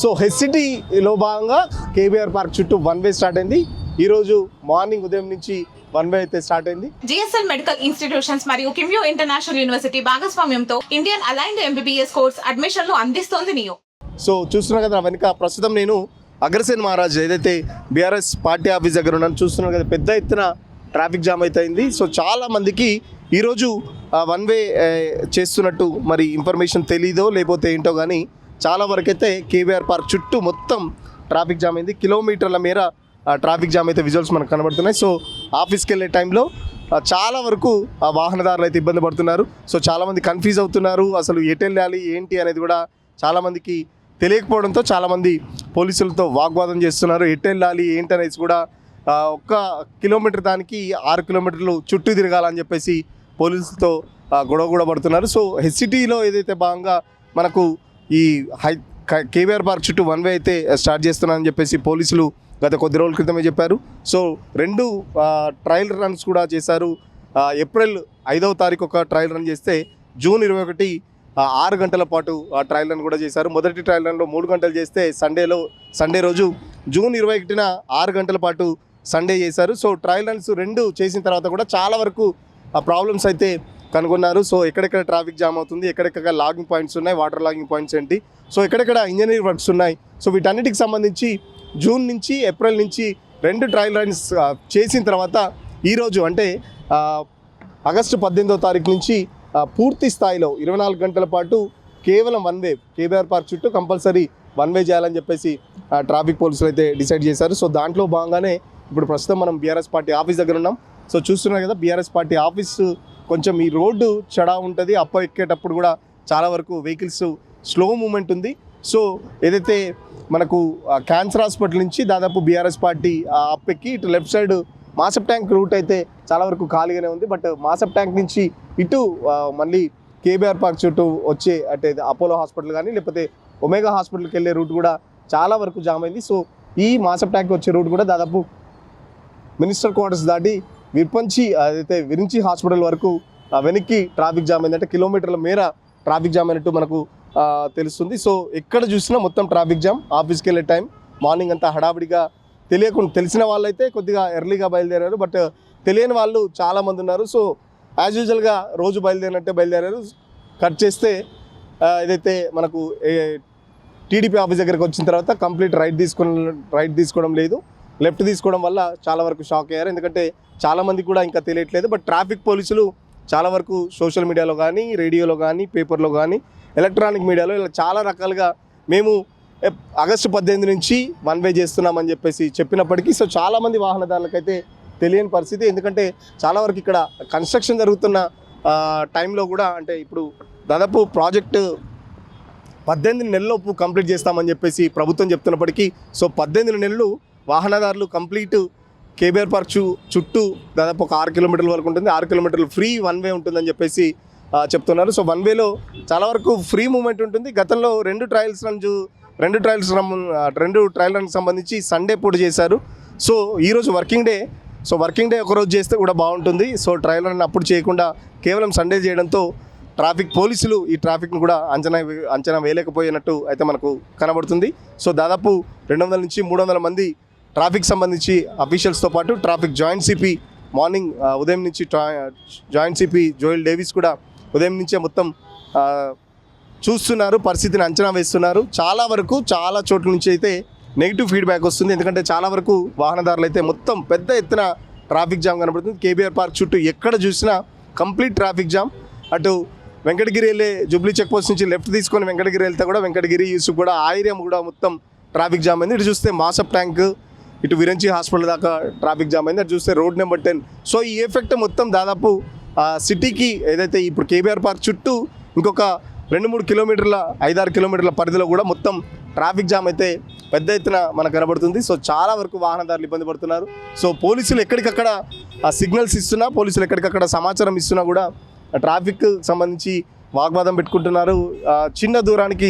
So హెచ్సిటీలో భాగంగా KBR park చుట్టూ one way start అయింది. ఈ రోజు మార్నింగ్ ఉదయం నుంచి వన్ వే అయితే స్టార్ట్ అయింది. జిఎస్ఎల్ మెడికల్ ఇన్స్టిట్యూషన్స్ మరియు కిమ్యూ ఇంటర్నేషనల్ యూనివర్సిటీ భాగస్వామ్యంతో ఇండియన్ అలైన్డ్ ఎంబీబీఎస్ కోర్స్ అడ్మిషన్లు అందిస్తోంది నియో. సో చూస్తున్నా కదా వెనుక ప్రస్తుతం నేను అగ్రసేన్ మహారాజ్ ఏదైతే బీఆర్ఎస్ పార్టీ ఆఫీస్ దగ్గర ఉన్నాను చూస్తున్నాను కదా, పెద్ద ఎత్తున ట్రాఫిక్ జామ్ అయితే అయింది. సో చాలా మందికి ఈరోజు వన్ వే చేస్తున్నట్టు మరి ఇన్ఫర్మేషన్ తెలీదో లేకపోతే ఏంటో కానీ చాలా వరకు అయితే కేబీఆర్ పార్క్ చుట్టూ మొత్తం ట్రాఫిక్ జామ్ అయింది. కిలోమీటర్ల మేర ట్రాఫిక్ జామ్ అయితే విజువల్స్ మనకు కనబడుతున్నాయి. సో ఆఫీస్కి వెళ్ళే టైంలో చాలా వరకు వాహనదారులు అయితే ఇబ్బంది పడుతున్నారు. సో చాలామంది కన్ఫ్యూజ్ అవుతున్నారు, అసలు ఎటు వెళ్ళాలి ఏంటి అనేది కూడా చాలామందికి తెలియకపోవడంతో చాలామంది పోలీసులతో వాగ్వాదం చేస్తున్నారు. ఎటు వెళ్ళాలి ఏంటి అనేది కూడా ఒక్క కిలోమీటర్ దానికి 6 కిలోమీటర్లు చుట్టూ తిరగాలని చెప్పేసి పోలీసులతో గొడవ కూడా పడుతున్నారు. సో హెచ్సిటీలో ఏదైతే భాగంగా మనకు ఈ కేబీఆర్ పార్క్ చుట్టూ వన్ వే అయితే స్టార్ట్ చేస్తున్నారని చెప్పేసి పోలీసులు గత కొద్ది రోజుల క్రితమే చెప్పారు. సో 2 ట్రయల్ రన్స్ కూడా చేశారు. ఏప్రిల్ 5వ తారీఖు ఒక ట్రయల్ రన్ చేస్తే జూన్ 21 6 గంటల పాటు ట్రయల్ రన్ కూడా చేశారు. మొదటి ట్రయల్ రన్లో 3 గంటలు చేస్తే సండే రోజు జూన్ 21న 6 గంటల పాటు సండే చేశారు. సో ట్రయల్ రన్స్ 2 చేసిన తర్వాత కూడా చాలా వరకు ప్రాబ్లమ్స్ అయితే కనుగొన్నారు. సో ఎక్కడెక్కడ ట్రాఫిక్ జామ్ అవుతుంది, ఎక్కడెక్కడ లాగింగ్ పాయింట్స్ ఉన్నాయి, వాటర్ లాగింగ్ పాయింట్స్ ఏంటి, సో ఎక్కడెక్కడ ఇంజనీరింగ్ వర్క్స్ ఉన్నాయి, సో వీటన్నిటికి సంబంధించి జూన్ నుంచి ఏప్రిల్ నుంచి 2 ట్రయల్ రన్స్ చేసిన తర్వాత ఈరోజు అంటే ఆగస్టు 18వ తారీఖు నుంచి పూర్తి స్థాయిలో 24 గంటల పాటు కేవలం వన్ వే కేబీఆర్ పార్క్ చుట్టూ కంపల్సరీ వన్ వే చేయాలని చెప్పేసి ట్రాఫిక్ పోలీసులు అయితే డిసైడ్ చేశారు. సో దాంట్లో భాగంగానే ఇప్పుడు ప్రస్తుతం మనం బీఆర్ఎస్ పార్టీ ఆఫీస్ దగ్గర ఉన్నాం. సో చూస్తున్నారు కదా, బీఆర్ఎస్ పార్టీ ఆఫీస్ కొంచెం ఈ రోడ్డు చడా ఉంటుంది, అప్ప ఎక్కేటప్పుడు కూడా చాలా వరకు వెహికల్స్ స్లో మూమెంట్ ఉంది. సో ఏదైతే మనకు క్యాన్సర్ హాస్పిటల్ నుంచి దాదాపు బీఆర్ఎస్ పార్టీ అప్ ఎక్కి ఇటు లెఫ్ట్ సైడ్ మాసప్ ట్యాంక్ రూట్ అయితే చాలా వరకు ఖాళీగానే ఉంది. బట్ మాసప్ ట్యాంక్ నుంచి ఇటు మళ్ళీ కేబీఆర్ పార్క్ చుట్టూ వచ్చే అంటే అపోలో హాస్పిటల్ కానీ లేకపోతే ఒమేగా హాస్పిటల్కి వెళ్ళే రూట్ కూడా చాలా వరకు జామ్ అయింది. సో ఈ మాసప్ ట్యాంక్ వచ్చే రూట్ కూడా దాదాపు మినిస్టర్ క్వార్టర్స్ దాటి విరించి హాస్పిటల్ వరకు వెనక్కి ట్రాఫిక్ జామ్ అయిందంటే కిలోమీటర్ల మేర ట్రాఫిక్ జామ్ అయినట్టు మనకు తెలుస్తుంది. సో ఎక్కడ చూసినా మొత్తం ట్రాఫిక్ జామ్. ఆఫీస్కి వెళ్ళే టైం మార్నింగ్ అంతా హడావిడిగా తెలిసిన వాళ్ళైతే కొద్దిగా ఎర్లీగా బయలుదేరారు, బట్ తెలియని వాళ్ళు చాలామంది ఉన్నారు. సో యాజ్ యూజువల్గా రోజు బయలుదేరారు. కట్ చేస్తే ఏదైతే మనకు టీడీపీ ఆఫీస్ దగ్గరికి వచ్చిన తర్వాత కంప్లీట్ రైట్ తీసుకోవడం లేదు, లెఫ్ట్ తీసుకోవడం వల్ల చాలా వరకు షాక్ అయ్యారు. ఎందుకంటే చాలామందికి కూడా ఇంకా తెలియట్లేదు. బట్ ట్రాఫిక్ పోలీసులు చాలా వరకు సోషల్ మీడియాలో కానీ, రేడియోలో కానీ, పేపర్లో కానీ, ఎలక్ట్రానిక్ మీడియాలో ఇలా చాలా రకాలుగా మేము ఆగస్టు 18 నుంచి వన్ వే చేస్తున్నామని చెప్పేసి చెప్పినప్పటికీ సో చాలామంది వాహనదారులకైతే తెలియని పరిస్థితి. ఎందుకంటే చాలా వరకు ఇక్కడ కన్స్ట్రక్షన్ జరుగుతున్న టైంలో కూడా అంటే ఇప్పుడు దాదాపు ప్రాజెక్టు 18 నెలల్లోపు కంప్లీట్ చేస్తామని చెప్పేసి ప్రభుత్వం చెప్తున్నప్పటికీ సో 18 నెలలు వాహనదారులు కంప్లీట్ కేబీఆర్ పార్క్ చుట్టూ దాదాపు ఒక 6 కిలోమీటర్ల వరకు ఉంటుంది. 6 కిలోమీటర్లు ఫ్రీ వన్ వే ఉంటుందని చెప్పేసి చెప్తున్నారు. సో వన్ వేలో చాలా వరకు ఫ్రీ మూమెంట్ ఉంటుంది. గతంలో 2 ట్రయల్ రన్ సంబంధించి సండే పూట చేశారు. సో ఈరోజు వర్కింగ్ డే ఒకరోజు చేస్తే కూడా బాగుంటుంది. సో ట్రయల్ రన్ అప్పుడు చేయకుండా కేవలం సండే చేయడంతో ట్రాఫిక్ పోలీసులు ఈ ట్రాఫిక్ను కూడా అంచనా వేయలేకపోయినట్టు అయితే మనకు కనబడుతుంది. సో దాదాపు 200 నుంచి 300 మంది ట్రాఫిక్ సంబంధించి అఫీషియల్స్తో పాటు ట్రాఫిక్ జాయింట్ సిపి మార్నింగ్ ఉదయం నుంచి జాయింట్ సిపి జోయల్ డేవిస్ కూడా ఉదయం నుంచే మొత్తం చూస్తున్నారు, పరిస్థితిని అంచనా వేస్తున్నారు. చాలా చోట్ల నుంచి అయితే నెగిటివ్ ఫీడ్బ్యాక్ వస్తుంది. ఎందుకంటే చాలా వరకు వాహనదారులు అయితే మొత్తం పెద్ద ఎత్తున ట్రాఫిక్ జామ్ కనబడుతుంది. కేబీఆర్ పార్క్ చుట్టూ ఎక్కడ చూసినా కంప్లీట్ ట్రాఫిక్ జామ్. అటు వెంకటగిరి వెళ్ళే జూబ్లీ చెక్ పోస్ట్ నుంచి లెఫ్ట్ తీసుకొని వెంకటగిరి వెళ్తే కూడా వెంకటగిరి యూసుఫ్ కూడా ఆ ఏరియా కూడా మొత్తం ట్రాఫిక్ జామ్ అయింది. ఇటు చూస్తే మాసప్ ట్యాంక్, ఇటు విరంచి హాస్పిటల్ దాకా ట్రాఫిక్ జామ్ అయింది. అటు చూస్తే రోడ్ నెంబర్ 10. సో ఈ ఎఫెక్ట్ మొత్తం దాదాపు సిటీకి ఏదైతే ఇప్పుడు కేబీఆర్ పార్క్ చుట్టూ ఇంకొక 2-3 కిలోమీటర్ల 5-6 కిలోమీటర్ల పరిధిలో కూడా మొత్తం ట్రాఫిక్ జామ్ అయితే పెద్ద ఎత్తున మనకు కనబడుతుంది. సో చాలా వరకు వాహనదారులు ఇబ్బంది పడుతున్నారు. సో పోలీసులు ఎక్కడికక్కడ సిగ్నల్స్ ఇస్తున్నా, పోలీసులు ఎక్కడికక్కడ సమాచారం ఇస్తున్నా కూడా ట్రాఫిక్ సంబంధించి వాగ్వాదం పెట్టుకుంటున్నారు. చిన్న దూరానికి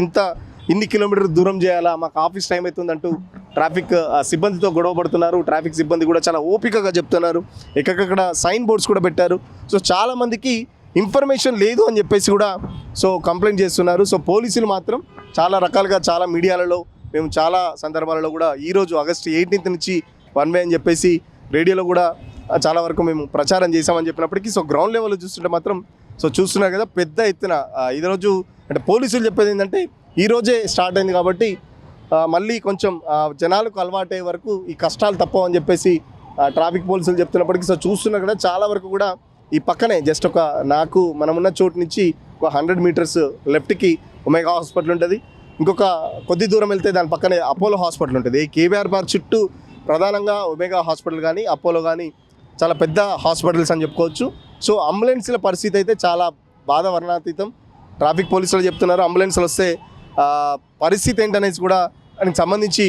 ఇన్ని కిలోమీటర్లు దూరం చేయాలా, మాకు ఆఫీస్ టైం అవుతుందంటూ ట్రాఫిక్ సిబ్బందితో గొడవ పడుతున్నారు. ట్రాఫిక్ సిబ్బంది కూడా చాలా ఓపికగా చెప్తున్నారు. ఎక్కడికక్కడ సైన్ బోర్డ్స్ కూడా పెట్టారు. సో చాలామందికి ఇన్ఫర్మేషన్ లేదు అని చెప్పేసి కూడా సో కంప్లైంట్ చేస్తున్నారు. సో పోలీసులు మాత్రం చాలా రకాలుగా చాలా మీడియాలలో మేము చాలా సందర్భాలలో కూడా ఈరోజు ఆగస్టు 18 నుంచి వన్ వే అని చెప్పేసి రేడియోలో కూడా చాలా వరకు మేము ప్రచారం చేసామని చెప్పినప్పటికీ సో గ్రౌండ్ లెవెల్లో చూస్తుంటే మాత్రం సో చూస్తున్నారు కదా పెద్ద ఎత్తున ఈరోజు అంటే పోలీసులు చెప్పేది ఏంటంటే ఈరోజే స్టార్ట్ అయింది కాబట్టి మళ్ళీ కొంచెం జనాలకు అలవాటయ్యే వరకు ఈ కష్టాలు తప్పవని చెప్పేసి ట్రాఫిక్ పోలీసులు చెప్తున్నప్పటికీ సో చూస్తున్నారు కదా చాలా వరకు కూడా ఈ పక్కనే జస్ట్ మనమున్న చోటు నుంచి ఒక 100 మీటర్స్ లెఫ్ట్కి ఒమేగా హాస్పిటల్ ఉంటుంది. ఇంకొక కొద్ది దూరం వెళ్తే దాని పక్కనే అపోలో హాస్పిటల్ ఉంటుంది. ఈ కేబీఆర్ పార్క్ చుట్టూ ప్రధానంగా ఒమేగా హాస్పిటల్ కానీ అపోలో కానీ చాలా పెద్ద హాస్పిటల్స్ అని చెప్పుకోవచ్చు. సో అంబులెన్స్ల పరిస్థితి అయితే చాలా బాధ వర్ణాతీతం. ట్రాఫిక్ పోలీసులు చెప్తున్నారు అంబులెన్స్లు వస్తే పరిస్థితి ఏంటనేసి కూడా దానికి సంబంధించి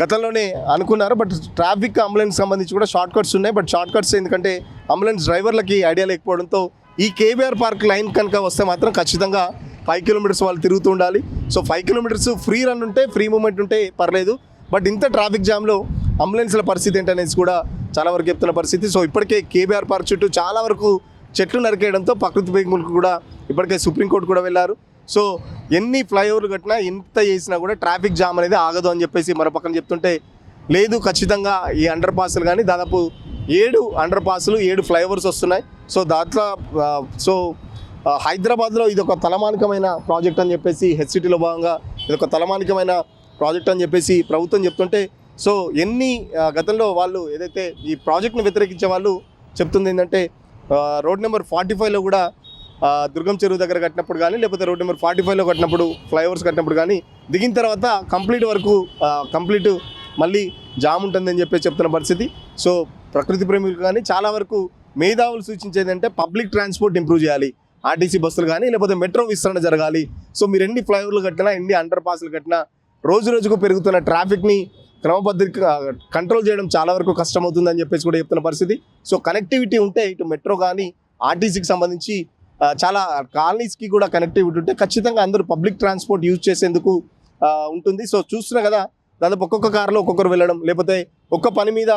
గతంలోనే అనుకున్నారు. బట్ ట్రాఫిక్ అంబులెన్స్ సంబంధించి కూడా షార్ట్ కట్స్ ఉన్నాయి. బట్ షార్ట్ కట్స్ ఎందుకంటే అంబులెన్స్ డ్రైవర్లకి ఐడియా లేకపోవడంతో ఈ కేబీఆర్ పార్క్ లైన్ కనుక వస్తే మాత్రం ఖచ్చితంగా 5 కిలోమీటర్స్ వాళ్ళు తిరుగుతూ ఉండాలి. సో 5 కిలోమీటర్స్ ఫ్రీ రన్ ఉంటే ఫ్రీ మూమెంట్ ఉంటే పర్లేదు. బట్ ఇంత ట్రాఫిక్ జామ్లో అంబులెన్స్ల పరిస్థితి ఏంటనేసి కూడా చాలా వరకు చెప్తున్న పరిస్థితి. సో ఇప్పటికే కేబీఆర్ పార్క్ చుట్టూ చాలా వరకు చెట్లు నరికేయడంతో ప్రకృతి ప్రేమికులకు కూడా ఇప్పటికే సుప్రీంకోర్టు కూడా వెళ్ళారు. సో ఎన్ని ఫ్లైఓవర్లు కట్టినా ఎంత చేసినా కూడా ట్రాఫిక్ జామ్ అనేది ఆగదు అని చెప్పేసి మరో పక్కన చెప్తుంటే లేదు ఖచ్చితంగా ఈ అండర్ పాస్లు కానీ దాదాపు 7 అండర్ పాస్లు 7 ఫ్లైఓవర్స్ వస్తున్నాయి. సో దాంట్లో హైదరాబాద్లో ఇది ఒక తలమానికమైన ప్రాజెక్ట్ అని చెప్పేసి హెచ్సిటీలో భాగంగా ఇది ఒక తలమానికమైన ప్రాజెక్ట్ అని చెప్పేసి ప్రభుత్వం చెప్తుంటే సో గతంలో వాళ్ళు ఏదైతే ఈ ప్రాజెక్ట్ని వ్యతిరేకించే వాళ్ళు చెప్తుంది ఏంటంటే రోడ్ నెంబర్ 45లో కూడా దుర్గం చెరువు దగ్గర కట్టినప్పుడు కానీ లేకపోతే రోడ్ నెంబర్ 45లో కట్టినప్పుడు ఫ్లైఓవర్స్ కట్టినప్పుడు కానీ దిగిన తర్వాత కంప్లీట్ మళ్ళీ జామ్ ఉంటుందని చెప్పేసి చెప్తున్న పరిస్థితి. సో ప్రకృతి ప్రేమికులు కానీ చాలా వరకు మేధావులు సూచించేది అంటే పబ్లిక్ ట్రాన్స్పోర్ట్ ఇంప్రూవ్ చేయాలి, ఆర్టీసీ బస్సులు కానీ లేకపోతే మెట్రో విస్తరణ జరగాలి. సో మీరు ఎన్ని ఫ్లైఓవర్లు కట్టినా ఎన్ని అండర్ పాస్లు కట్టినా రోజుకు పెరుగుతున్న ట్రాఫిక్ని క్రమబద్ధంగా కంట్రోల్ చేయడం చాలా వరకు కష్టమవుతుందని చెప్పేసి కూడా చెప్తున్న పరిస్థితి. సో కనెక్టివిటీ ఉంటే ఇటు మెట్రో కానీ ఆర్టీసీకి సంబంధించి చాలా కాలనీస్కి కూడా కనెక్టివిటీ ఉంటే ఖచ్చితంగా అందరూ పబ్లిక్ ట్రాన్స్పోర్ట్ యూజ్ చేసేందుకు ఉంటుంది. సో చూస్తున్నా కదా దాదాపు ఒక్కొక్క కారులో ఒక్కొక్కరు వెళ్ళడం, లేకపోతే ఒక్క పని మీద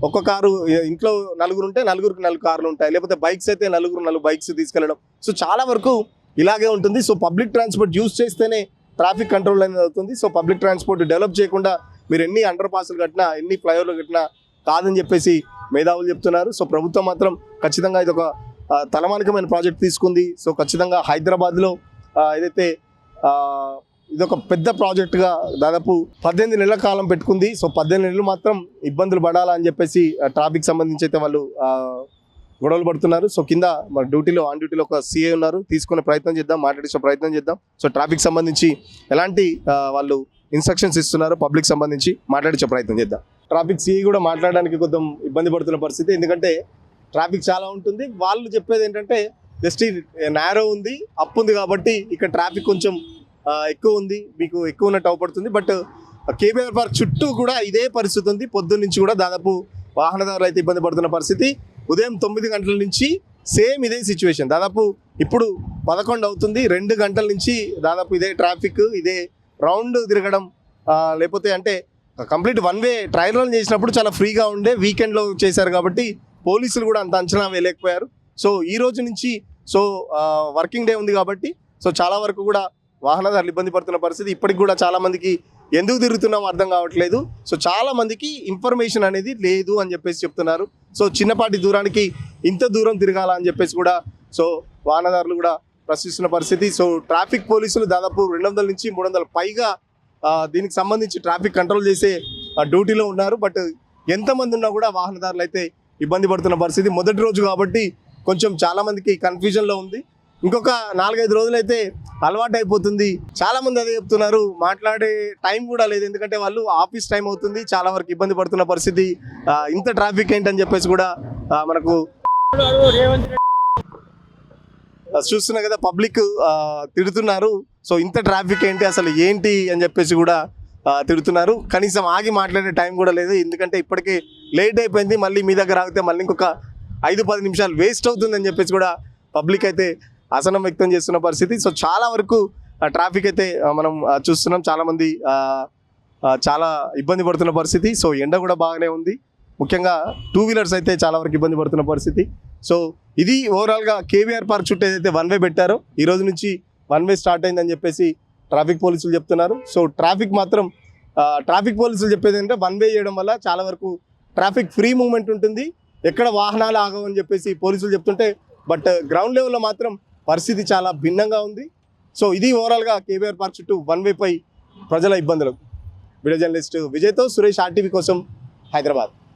ఒక్క కారు, ఇంట్లో నలుగురు ఉంటే నలుగురికి 4 కార్లు ఉంటాయి, లేకపోతే బైక్స్ అయితే 4 బైక్స్ తీసుకెళ్ళడం. సో చాలా వరకు ఇలాగే ఉంటుంది. సో పబ్లిక్ ట్రాన్స్పోర్ట్ యూజ్ చేస్తేనే ట్రాఫిక్ కంట్రోల్ అనేది అవుతుంది. సో పబ్లిక్ ట్రాన్స్పోర్ట్ డెవలప్ చేయకుండా మీరు ఎన్ని అండర్ పాస్లు కట్టినా ఎన్ని ఫ్లైఓవర్లు కట్టినా కాదని చెప్పేసి మేధావులు చెప్తున్నారు. సో ప్రభుత్వం మాత్రం ఖచ్చితంగా ఇది ఒక తలమానికమైన ప్రాజెక్ట్ తీసుకుంది. సో ఖచ్చితంగా హైదరాబాద్లో ఏదైతే ఇదొక పెద్ద ప్రాజెక్టుగా దాదాపు 18 నెలల కాలం పెట్టుకుంది. సో 18 నెలలు మాత్రం ఇబ్బందులు పడాలా అని చెప్పేసి ట్రాఫిక్ సంబంధించి అయితే వాళ్ళు గొడవలు పడుతున్నారు. సో కింద ఆన్ డ్యూటీలో ఒక సిఐ ఉన్నారు, తీసుకునే ప్రయత్నం చేద్దాం, మాట్లాడించే ప్రయత్నం చేద్దాం. సో ట్రాఫిక్ సంబంధించి ఎలాంటి వాళ్ళు ఇన్స్ట్రక్షన్స్ ఇస్తున్నారు పబ్లిక్ సంబంధించి మాట్లాడించే ప్రయత్నం చేద్దాం. ట్రాఫిక్ సిఐ కూడా మాట్లాడడానికి కొంచెం ఇబ్బంది పడుతున్న పరిస్థితి, ఎందుకంటే ట్రాఫిక్ చాలా ఉంటుంది. వాళ్ళు చెప్పేది ఏంటంటే జస్ట్ నేరో ఉంది, అప్పు ఉంది కాబట్టి ఇక్కడ ట్రాఫిక్ కొంచెం ఎక్కువ ఉంది, మీకు ఎక్కువ ఉన్నట్టు అవపడుతుంది. బట్ కేబీఆర్ పార్క్ చుట్టూ కూడా ఇదే పరిస్థితి ఉంది. పొద్దున్న నుంచి కూడా దాదాపు వాహనదారులు అయితే ఇబ్బంది పడుతున్న పరిస్థితి. ఉదయం 9 గంటల నుంచి సేమ్ ఇదే సిచ్యువేషన్. దాదాపు ఇప్పుడు 11 అవుతుంది, 2 గంటల నుంచి దాదాపు ఇదే ట్రాఫిక్, ఇదే రౌండ్ తిరగడం. లేకపోతే అంటే complete one way trial run చేసినప్పుడు చాలా ఫ్రీగా ఉండే, వీకెండ్లో చేశారు కాబట్టి పోలీసులు కూడా అంత అంచనా వేయలేకపోయారు. సో ఈ రోజు నుంచి వర్కింగ్ డే ఉంది కాబట్టి సో చాలా వరకు కూడా వాహనదారులు ఇబ్బంది పడుతున్న పరిస్థితి. ఇప్పటికి కూడా చాలా మందికి ఎందుకు తిరుగుతున్నామో అర్థం కావట్లేదు. సో చాలా మందికి ఇన్ఫర్మేషన్ అనేది లేదు అని చెప్పేసి చెప్తున్నారు. సో చిన్నపాటి దూరానికి ఇంత దూరం తిరగాల అని చెప్పేసి కూడా సో వాహనదారులు కూడా ప్రశ్నిస్తున్న పరిస్థితి. సో ట్రాఫిక్ పోలీసులు దాదాపు 200 నుంచి 300 పైగా దీనికి సంబంధించి ట్రాఫిక్ కంట్రోల్ చేసే డ్యూటీలో ఉన్నారు. బట్ ఎంతమంది ఉన్నా కూడా వాహనదారులు అయితే ఇబ్బంది పడుతున్న పరిస్థితి. మొదటి రోజు కాబట్టి కొంచెం చాలా మందికి కన్ఫ్యూజన్లో ఉంది. ఇంకొక 4-5 రోజులైతే అలవాటు అయిపోతుంది. చాలా మంది అదే చెప్తున్నారు, మాట్లాడే టైం కూడా లేదు, ఎందుకంటే వాళ్ళు ఆఫీస్ టైం అవుతుంది, చాలా వరకు ఇబ్బంది పడుతున్న పరిస్థితి. ఇంత ట్రాఫిక్ ఏంటని చెప్పేసి కూడా మనకు చూస్తున్నా కదా పబ్లిక్ తిడుతున్నారు. సో ఇంత ట్రాఫిక్ ఏంటి, అసలు ఏంటి అని చెప్పేసి కూడా తిడుతున్నారు. కనీసం ఆగి మాట్లాడే టైం కూడా లేదు, ఎందుకంటే ఇప్పటికే లేట్ అయిపోయింది, మళ్ళీ మీ దగ్గర ఆగితే మళ్ళీ ఇంకొక 5-10 నిమిషాలు వేస్ట్ అవుతుందని చెప్పేసి కూడా పబ్లిక్ అయితే అసహనం వ్యక్తం చేస్తున్న పరిస్థితి. సో చాలా వరకు ట్రాఫిక్ అయితే మనం చూస్తున్నాం, చాలామంది చాలా ఇబ్బంది పడుతున్న పరిస్థితి. సో ఎండ కూడా బాగానే ఉంది, ముఖ్యంగా 2 వీలర్స్ అయితే చాలా వరకు ఇబ్బంది పడుతున్న పరిస్థితి. సో ఇది ఓవరాల్గా కేబీఆర్ పార్క్ చుట్టూ ఏదైతే వన్ వే పెట్టారో ఈ రోజు నుంచి వన్ వే స్టార్ట్ అయిందని చెప్పేసి ట్రాఫిక్ పోలీసులు చెప్తున్నారు. సో ట్రాఫిక్ మాత్రం ట్రాఫిక్ పోలీసులు చెప్పేది ఏంటంటే వన్ వే చేయడం వల్ల చాలా వరకు ట్రాఫిక్ ఫ్రీ మూవ్మెంట్ ఉంటుంది, ఎక్కడ వాహనాలు ఆగవని చెప్పేసి పోలీసులు చెప్తుంటే బట్ గ్రౌండ్ లెవెల్లో మాత్రం పరిస్థితి చాలా భిన్నంగా ఉంది. సో ఇది ఓవరాల్గా కేబీఆర్ పార్క్ చుట్టూ వన్ వేపై ప్రజల ఇబ్బందులు. వీడియో జర్నలిస్ట్ విజయ్తో సురేష్ RTV కోసం హైదరాబాద్.